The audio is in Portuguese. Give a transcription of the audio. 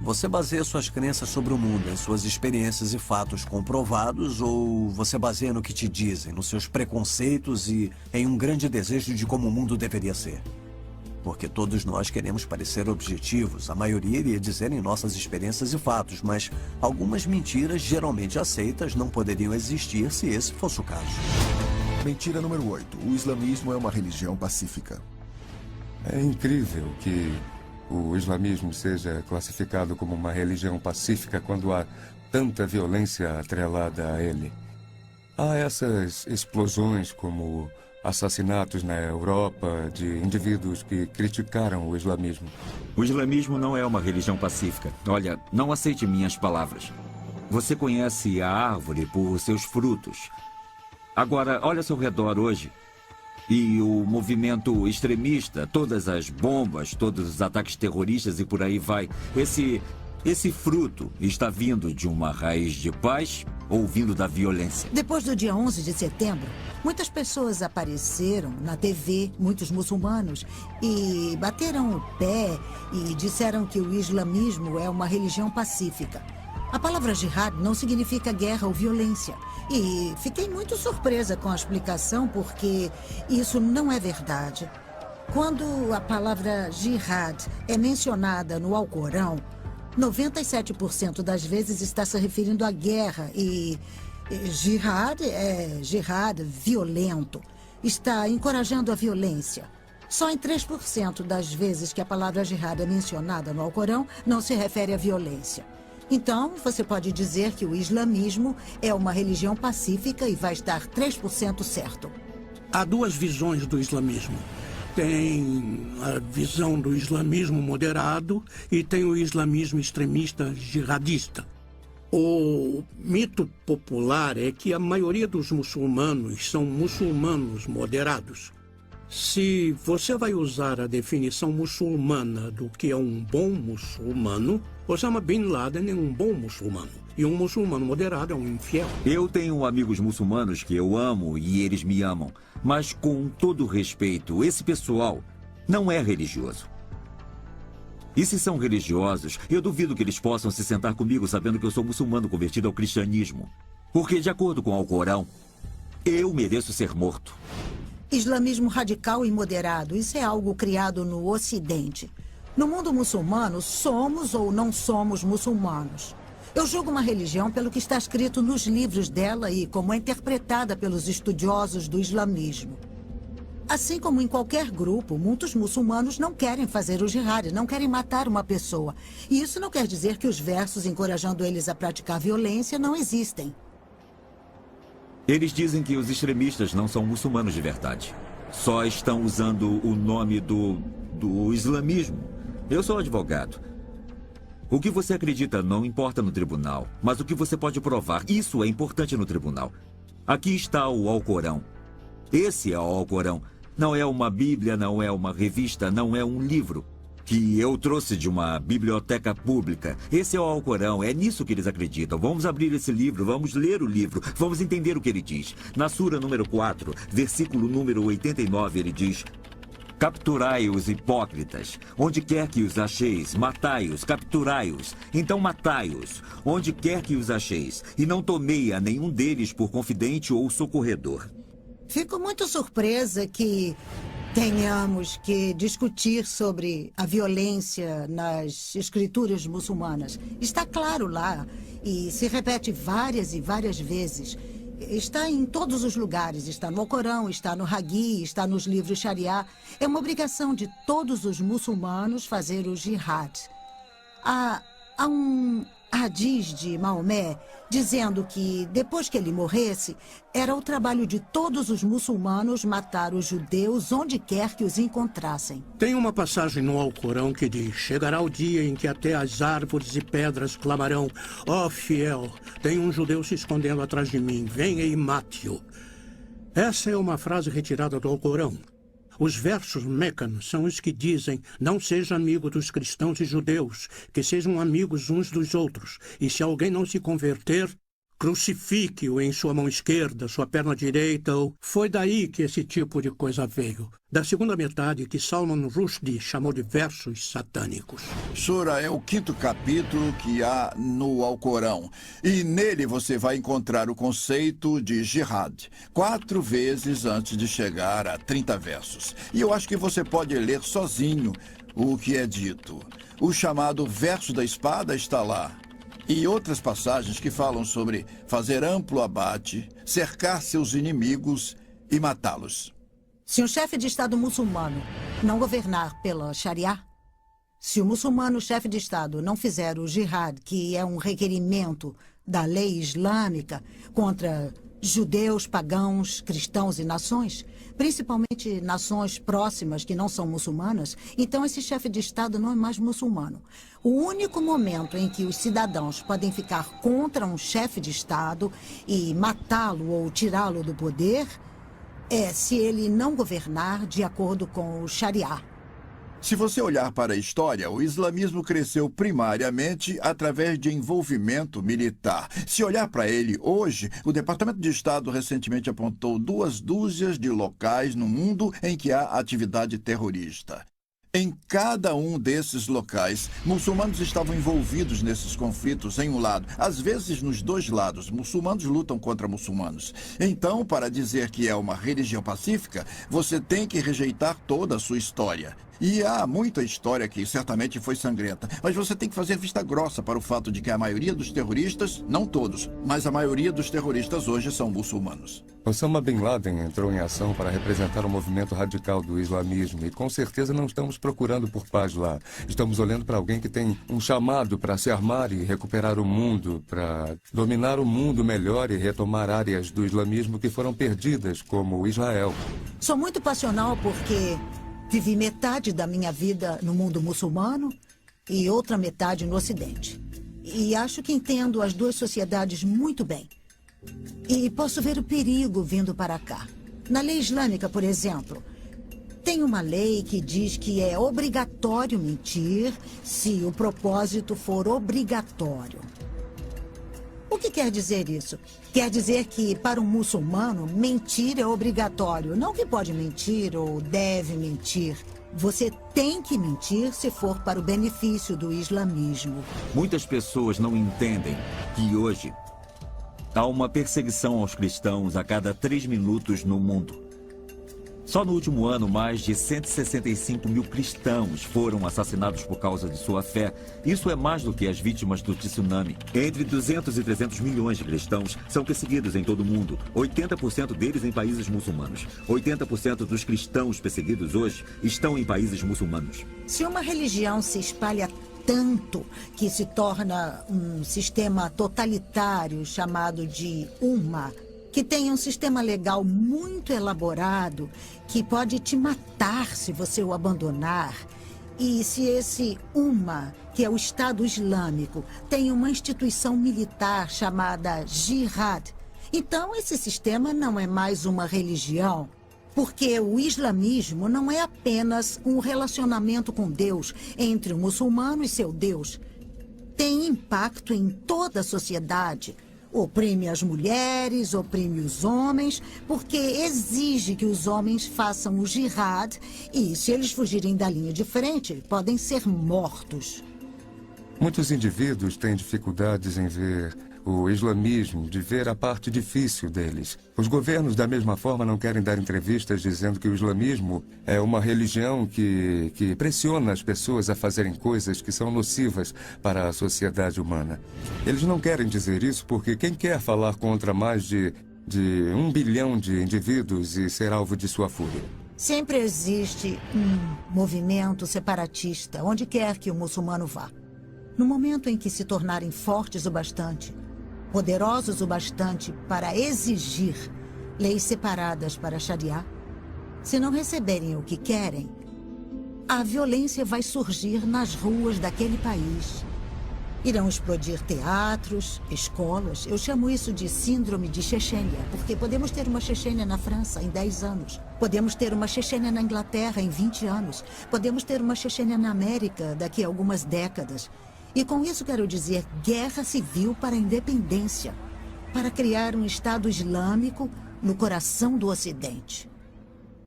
Você baseia suas crenças sobre o mundo em suas experiências e fatos comprovados ou você baseia no que te dizem, nos seus preconceitos e em um grande desejo de como o mundo deveria ser? Porque todos nós queremos parecer objetivos. A maioria iria dizer em nossas experiências e fatos, mas algumas mentiras geralmente aceitas não poderiam existir se esse fosse o caso. Mentira número 8. O islamismo é uma religião pacífica. É incrível que o islamismo seja classificado como uma religião pacífica quando há tanta violência atrelada a ele. Há essas explosões como assassinatos na Europa de indivíduos que criticaram o islamismo. O islamismo não é uma religião pacífica. Olha, não aceite minhas palavras. Você conhece a árvore por seus frutos. Agora, olha ao seu redor hoje. E o movimento extremista, todas as bombas, todos os ataques terroristas e por aí vai. Esse fruto está vindo de uma raiz de paz ou vindo da violência? Depois do dia 11 de setembro, muitas pessoas apareceram na TV, muitos muçulmanos, e bateram o pé e disseram que o islamismo é uma religião pacífica. A palavra jihad não significa guerra ou violência. E fiquei muito surpresa com a explicação, porque isso não é verdade. Quando a palavra jihad é mencionada no Alcorão, 97% das vezes está se referindo à guerra e jihad é jihad violento. Está encorajando a violência. Só em 3% das vezes que a palavra jihad é mencionada no Alcorão não se refere à violência. Então, você pode dizer que o islamismo é uma religião pacífica e vai estar 3% certo. Há duas visões do islamismo. Tem a visão do islamismo moderado e tem o islamismo extremista jihadista. O mito popular é que a maioria dos muçulmanos são muçulmanos moderados. Se você vai usar a definição muçulmana do que é um bom muçulmano, Osama Bin Laden é um bom muçulmano. E um muçulmano moderado é um infiel. Eu tenho amigos muçulmanos que eu amo e eles me amam. Mas, com todo respeito, esse pessoal não é religioso. E se são religiosos, eu duvido que eles possam se sentar comigo sabendo que eu sou muçulmano convertido ao cristianismo. Porque, de acordo com o Alcorão, eu mereço ser morto. Islamismo radical e moderado, isso é algo criado no Ocidente. No mundo muçulmano, somos ou não somos muçulmanos. Eu julgo uma religião pelo que está escrito nos livros dela e como é interpretada pelos estudiosos do islamismo. Assim como em qualquer grupo, muitos muçulmanos não querem fazer o jihad, não querem matar uma pessoa. E isso não quer dizer que os versos encorajando eles a praticar violência não existem. Eles dizem que os extremistas não são muçulmanos de verdade. Só estão usando o nome do islamismo. Eu sou advogado. O que você acredita não importa no tribunal, mas o que você pode provar, isso é importante no tribunal. Aqui está o Alcorão. Esse é o Alcorão. Não é uma Bíblia, não é uma revista, não é um livro que eu trouxe de uma biblioteca pública. Esse é o Alcorão, é nisso que eles acreditam. Vamos abrir esse livro, vamos ler o livro, vamos entender o que ele diz. Na Sura número 4, versículo número 89, ele diz: capturai os hipócritas, onde quer que os acheis, matai-os, capturai-os, então matai-os, onde quer que os acheis, e não tomei a nenhum deles por confidente ou socorredor. Fico muito surpresa que tenhamos que discutir sobre a violência nas escrituras muçulmanas. Está claro lá e se repete várias e várias vezes. Está em todos os lugares, está no Alcorão, está no Hagui, está nos livros Sharia. É uma obrigação de todos os muçulmanos fazer o jihad. Há um hadith de Maomé dizendo que, depois que ele morresse, era o trabalho de todos os muçulmanos matar os judeus onde quer que os encontrassem. Tem uma passagem no Alcorão que diz: chegará o dia em que até as árvores e pedras clamarão: ó fiel, tem um judeu se escondendo atrás de mim, venha e mate-o. Essa é uma frase retirada do Alcorão. Os versos mecanos são os que dizem: não seja amigo dos cristãos e judeus, que sejam amigos uns dos outros. E se alguém não se converter, crucifique-o em sua mão esquerda, sua perna direita, ou... Foi daí que esse tipo de coisa veio. Da segunda metade que Salman Rushdie chamou de versos satânicos. Sura é o 5º capítulo que há no Alcorão. E nele você vai encontrar o conceito de jihad, 4 vezes antes de chegar a 30 versos. E eu acho que você pode ler sozinho o que é dito. O chamado verso da espada está lá. E outras passagens que falam sobre fazer amplo abate, cercar seus inimigos e matá-los. Se um chefe de Estado muçulmano não governar pela Sharia, se o muçulmano chefe de Estado não fizer o jihad, que é um requerimento da lei islâmica contra judeus, pagãos, cristãos e nações, principalmente nações próximas que não são muçulmanas, então esse chefe de Estado não é mais muçulmano. O único momento em que os cidadãos podem ficar contra um chefe de Estado e matá-lo ou tirá-lo do poder é se ele não governar de acordo com o Sharia. Se você olhar para a história, o islamismo cresceu primariamente através de envolvimento militar. Se olhar para ele hoje, o Departamento de Estado recentemente apontou 2 dúzias de locais no mundo em que há atividade terrorista. Em cada um desses locais, muçulmanos estavam envolvidos nesses conflitos em um lado. Às vezes, nos 2 lados, muçulmanos lutam contra muçulmanos. Então, para dizer que é uma religião pacífica, você tem que rejeitar toda a sua história. E há muita história que certamente foi sangrenta. Mas você tem que fazer vista grossa para o fato de que a maioria dos terroristas, não todos, mas a maioria dos terroristas hoje são muçulmanos. Osama Bin Laden entrou em ação para representar o movimento radical do islamismo e com certeza não estamos procurando por paz lá. Estamos olhando para alguém que tem um chamado para se armar e recuperar o mundo, para dominar o mundo melhor e retomar áreas do islamismo que foram perdidas, como Israel. Sou muito passional porque vivi metade da minha vida no mundo muçulmano e outra metade no Ocidente. E acho que entendo as 2 sociedades muito bem. E posso ver o perigo vindo para cá. Na lei islâmica, por exemplo, tem uma lei que diz que é obrigatório mentir se o propósito for obrigatório. O que quer dizer isso? Quer dizer que, para um muçulmano, mentir é obrigatório. Não que pode mentir ou deve mentir. Você tem que mentir se for para o benefício do islamismo. Muitas pessoas não entendem que hoje há uma perseguição aos cristãos a cada 3 minutos no mundo. Só no último ano, mais de 165 mil cristãos foram assassinados por causa de sua fé. Isso é mais do que as vítimas do tsunami. Entre 200 e 300 milhões de cristãos são perseguidos em todo o mundo. 80% deles em países muçulmanos. 80% dos cristãos perseguidos hoje estão em países muçulmanos. Se uma religião se espalha tanto que se torna um sistema totalitário chamado de Ummah, que tem um sistema legal muito elaborado, que pode te matar se você o abandonar. E se esse Ummah, que é o Estado Islâmico, tem uma instituição militar chamada Jihad, então esse sistema não é mais uma religião. Porque o islamismo não é apenas um relacionamento com Deus entre o muçulmano e seu Deus. Tem impacto em toda a sociedade. Oprime as mulheres, oprime os homens, porque exige que os homens façam o jihad e, se eles fugirem da linha de frente, podem ser mortos. Muitos indivíduos têm dificuldades em ver o islamismo, de ver a parte difícil deles. Os governos, da mesma forma, não querem dar entrevistas dizendo que o islamismo é uma religião que pressiona as pessoas a fazerem coisas que são nocivas para a sociedade humana. Eles não querem dizer isso porque quem quer falar contra mais de 1 bilhão de indivíduos e ser alvo de sua fúria? Sempre existe um movimento separatista, onde quer que o muçulmano vá. No momento em que se tornarem fortes o bastante, poderosos o bastante para exigir leis separadas para a Sharia, se não receberem o que querem, a violência vai surgir nas ruas daquele país. Irão explodir teatros, escolas. Eu chamo isso de síndrome de Chechênia, porque podemos ter uma Chechênia na França em 10 anos. Podemos ter uma Chechênia na Inglaterra em 20 anos. Podemos ter uma Chechênia na América daqui a algumas décadas. E com isso quero dizer guerra civil para a independência. para criar um Estado Islâmico no coração do Ocidente.